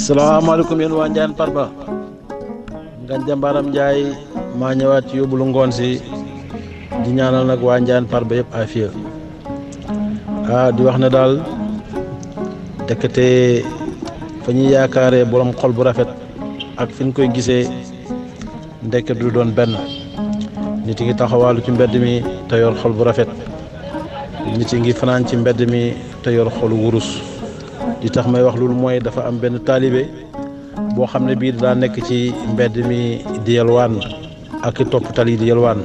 asalaamaaleykum yéen waa Ndiayène Farba Ngagne Mbaram Ndiaye maa ñëwaat ci yóbbulu ngoon si di ñaanal nag waa Ndiayène Farba yëpp afiya di wax ne daal dekete fa ñuy yaakaaree borom xol bu rafet ak fi ñu koy gisee ndeket du doon benn nit yi ngi taxawaalu ci mbedd mi te yor xol bu rafet nit yi ngi fanaan ci mbedd mi te yor xolu wurus li tax may wax loolu mooy dafa am benn taalibe boo xam ne bii daa nekk ci mbedd mi di yelwaan ak i topp tali di yelwaan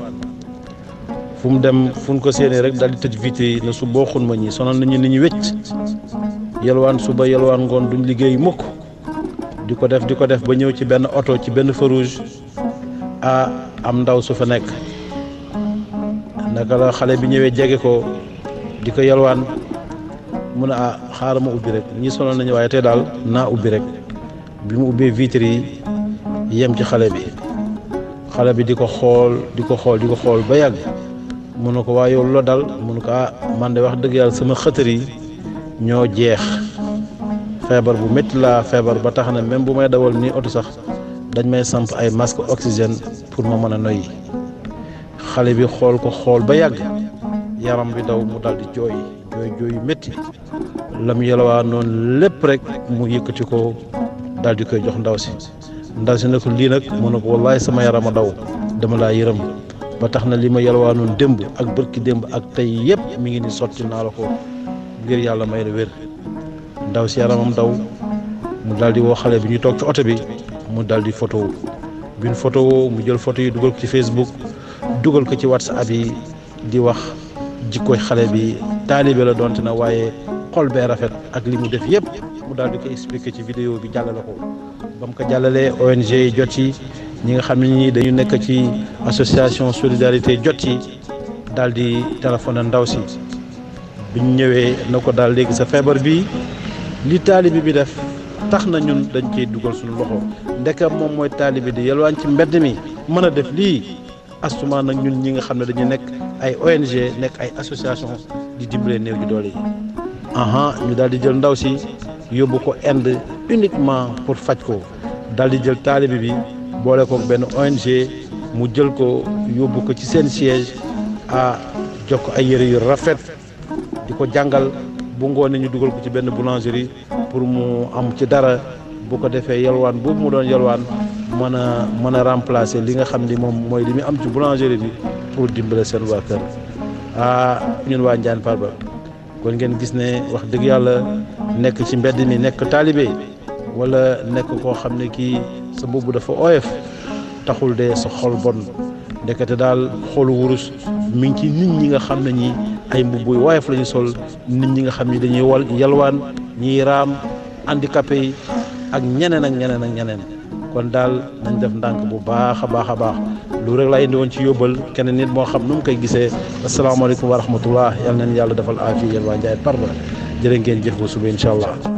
fu mu dem fu ñu ko séenee rek daal di tëj vitre yi ne su booxun ma ñi sonal nañu nit ñi wécc yelwaan suba yelwaan ngoon duñ liggéey mukk di ko def ba ñëw ci benn oto ci benn feu rouge am ndaw su fa nekk naka la xale bi ñëwee jege ko di ko yelwaan mu ne xaaral ma ubbi rek ñi sonal nañu waaye tey daal naa ubbi rek bi mu ubbee vitre yi yem ci xale bi di ko xool ba yàgg mu ne ko waa yow loo dal mu ne ko man de wax dëgg yàlla sama xëtër yi ñoo jeex feebar bu métti laa feebar ba tax na même bu may dawal nii oto sax dañ may samp ay masque oxygène pour ma mën a noyyi xale bi xool ba yàgg yaram bi daw mu dal di jooy yu métti la mu yelwaa noonu lépp rek mu yëkkati ko daal di koy jox ndaw si ne ko lii nag mu ne ko wallaay sama yaram a daw dama laa yërëm ba tax na li ma yelwaa noonu démb ak bërki démb ak tey yëpp mi ngi ni sotti naa la ko ngir yàlla may la wér ndaw si yaramam daw mu daal di woo xale bi ñu toog ci oto bi mu daal di photo bi ñu photo mu jël photo yi dugal ko ci Facebook dugal ko ci WhatsApp yi di wax jikkoy xale bi taalibe la doonte na waaye xol bee rafet ak li mu def yëpp mu daal di ko expliquer ci vidéo bi jàllale ko ba mu ko jàllalee ONG yi jot ci ñi nga xam ne ñi dañu nekk ci association solidarité jot ci daal di téléphoné ndaw si bi ñu ñëwee na ko daal léegi sa feebar bi li taalibe bi def tax na ñun dañ cey dugal suñu loxo ndekam moom mooy taalibe di yelwaan ci mbedd mi mën a def lii astuma nag ñun ñi nga xam ne dañu nekk ay ONG nekk ay association di dimbale néew ji doole yi ñu daal di jël ndaw si yóbbu ko Inde uniquement pour faj ko daal di jël taalibe bi boole ko benn ONG mu jël ko yóbbu ko ci seen siège jox ko ay yëre yu rafet di ko jàngal bu ngoonee ñu dugal ko ci benn boulangerie pour mu am ci dara bu ko defee yalwaan boobu mu doon yalwaan mën a remplacer li nga xam ni moom mooy li muy am ci boulangerie bi pour dimbale seen waa kër ñun waa Ndiayène Farba kon ngeen gis ne wax dëgg yàlla nekk ci mbedd mi nekk taalibe wala nekk koo xam ne kii sa mbubb dafa oyof taxul de sa xol bon ndekete daal xolu wurus mi ngi ci nit ñi nga xam ne ñi ay mbubb yu woyof la ñu sol nit ñi nga xam ni dañuy yalwaan ñiy raam handicapé yi ak ñeneen kon daal nañ def ndànk bu baax a baax lu rek laa indi woon ci yóbbal keneen nit moo xam nu mu koy gisee asalaamaaleykum wa rahmatullah yal nañ yàlla defal aafiya yéen waa Ndiayène Farba jërë ngeen jëf ba suba incha allah